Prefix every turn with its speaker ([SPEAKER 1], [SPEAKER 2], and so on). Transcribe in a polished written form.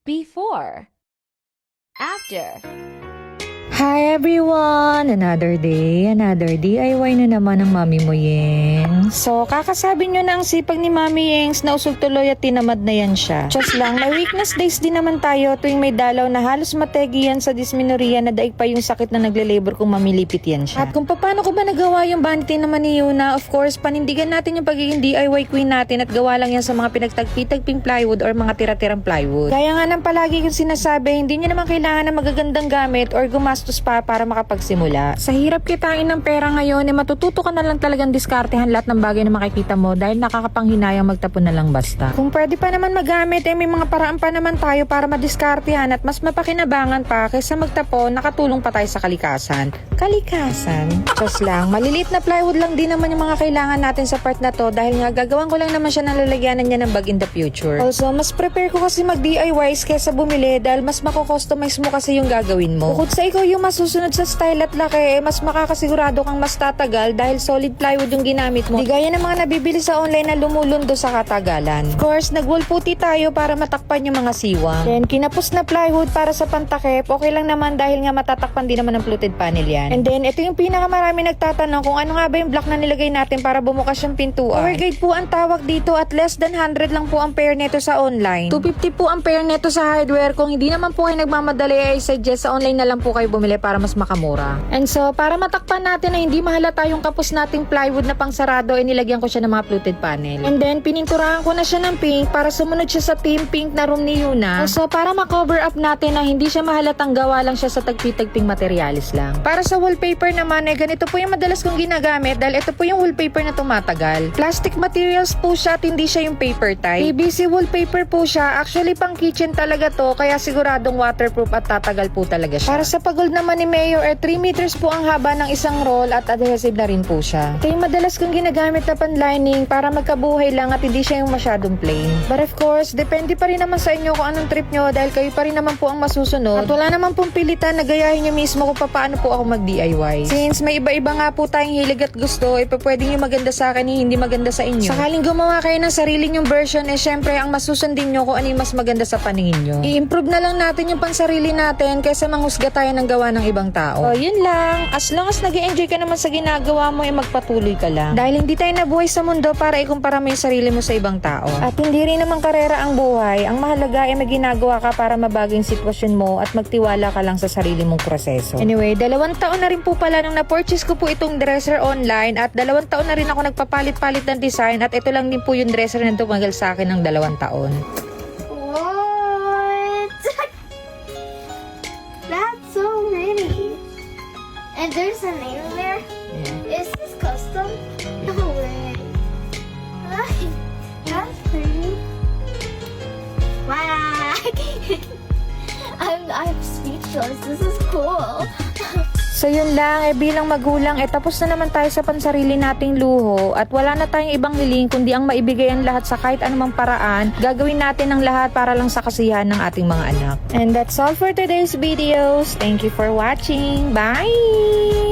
[SPEAKER 1] Before. After.
[SPEAKER 2] Hi everyone! Another day, another DIY na naman ng Mami mo Yengs. So, kakasabi nyo na ang sipag ni Mami Yengs na usog tuloy at tinamad na yan siya. Just lang, may weakness days din naman tayo tuwing may dalaw na halos mategi yan sa dysmenorrhea na daig pa yung sakit na nagle-labor kung mamilipit yan siya. At kung paano ko ba nagawa yung vanity naman ni Yuna, of course, panindigan natin yung pagiging DIY queen natin at gawa lang yan sa mga pinagtagpi-tagping plywood or mga tira-tirang plywood. Kaya nga nang palagi kong sinasabi, hindi nyo naman kailangan ng magagandang gamit or gumastos pa para makapagsimula. Sa hirap kitain ng pera ngayon, matututo ka na lang talagang diskartehan lahat ng bagay na makikita mo dahil nakakapanghinayang magtapon na lang basta. Kung pwede pa naman magamit, may mga paraan pa naman tayo para madiskartehan at mas mapakinabangan pa kaysa magtapon, nakatulong pa tayo sa kalikasan. Kalikasan? Just lang, maliliit na plywood lang din naman yung mga kailangan natin sa part na to dahil nga gagawin ko lang naman siya ng lalagyanan niya ng bag in the future. Also, mas prepare ko kasi mag-DIYs kaysa bumili dahil mas mako-customize mo kasi yung gagawin mo. Bukod sa ikaw yung masusunod sa style at laki, mas makakasigurado kang mas tatagal dahil solid plywood yung ginamit mo. Di gaya ng mga nabibili sa online na lumulundo sa katagalan. Of course, nag-wall putty tayo para matakpan yung mga siwang. Then, kinapos na plywood para sa pantakip. Okay lang naman dahil nga matatakpan din naman ng fluted panel yan. And then, ito yung pinakamarami nagtatanong kung ano nga ba yung block na nilagay natin para bumukas yung pintuan. Power guide po ang tawag dito at less than 100 lang po ang pair neto sa online. 250 po ang pair neto sa hardware. Kung hindi naman po kayo nagmamadali, ay suggest sa online na lang po kayo bumili para mas makamura. And so, para matakpan natin na hindi mahalata yung kapos nating plywood na pangsarado, nilagyan ko siya ng mga fluted panel. And then, pininturahan ko na siya ng pink para sumunod siya sa team pink na room ni Yuna. So, para ma-cover up natin na hindi siya mahalatang gawa lang siya sa tagpi-tagping materialis lang. Para sa wallpaper naman, ganito po yung madalas kong ginagamit dahil ito po yung wallpaper na tumatagal. Plastic materials po siya at hindi siya yung paper type. PVC wallpaper po siya. Actually, pang kitchen talaga to, kaya siguradong waterproof at tatagal po talaga siya. Para sa pagold naman ni Mayor, 3 meters po ang haba ng isang roll at adhesive na rin po siya. Ito yung madalas kong ginagamit na panlining para magkabuhay lang at hindi siya yung masyadong plain. But of course, depende pa rin naman sa inyo kung anong trip nyo dahil kayo pa rin naman po ang masusunod. At wala naman pong pilitan na gayahin nyo mismo kung paano po ako mag-DIY. Since may iba-iba nga po tayong hilig at gusto, pwedeng yung maganda sa akin hindi maganda sa inyo. Sakaling gumawa kayo ng sarili nyong version, syempre ang masusundin nyo kung ano yung mas maganda sa paningin nyo. I-improve na lang natin yung pansarili natin kaysa manghusga tayo ng gawa ng ibang tao. So, yun lang. As long as nag-enjoy ka naman sa ginagawa mo, magpatuloy ka lang. Dahil hindi tayo nabuhay sa mundo para ikumpara mo yung sarili mo sa ibang tao. At hindi rin naman karera ang buhay. Ang mahalaga ay may ginagawa ka para mabago yung sitwasyon mo at magtiwala ka lang sa sarili mong proseso. Anyway, 2 taon na rin po pala nung na-purchase ko po itong dresser online at 2 taon na rin ako nagpapalit-palit ng design at ito lang din po yung dresser na tumagal sa akin ng 2 taon.
[SPEAKER 3] What? That's so pretty. And there's a name there?
[SPEAKER 2] Yeah.
[SPEAKER 3] Is this custom? No way. That's pretty. Wow. I'm speechless. This is cool.
[SPEAKER 2] So yun lang, bilang magulang, tapos na naman tayo sa pansarili nating luho at wala na tayong ibang hiling kundi ang maibigay ang lahat sa kahit anumang paraan. Gagawin natin ang lahat para lang sa kasiyahan ng ating mga anak. And that's all for today's videos. Thank you for watching. Bye!